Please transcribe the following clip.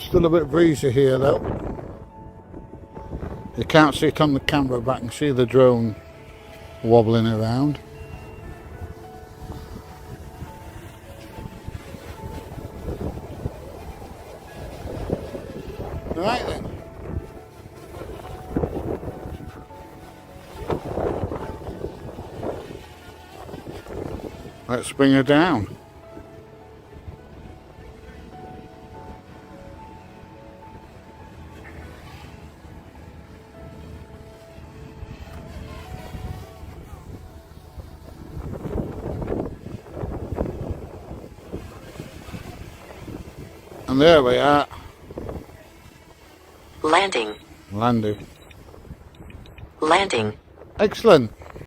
Still a bit breezy here though. You can't see it on the camera, but I can see the drone wobbling around. Right then. Let's bring her down. And there we are. Landing. Landed. Landing. Excellent.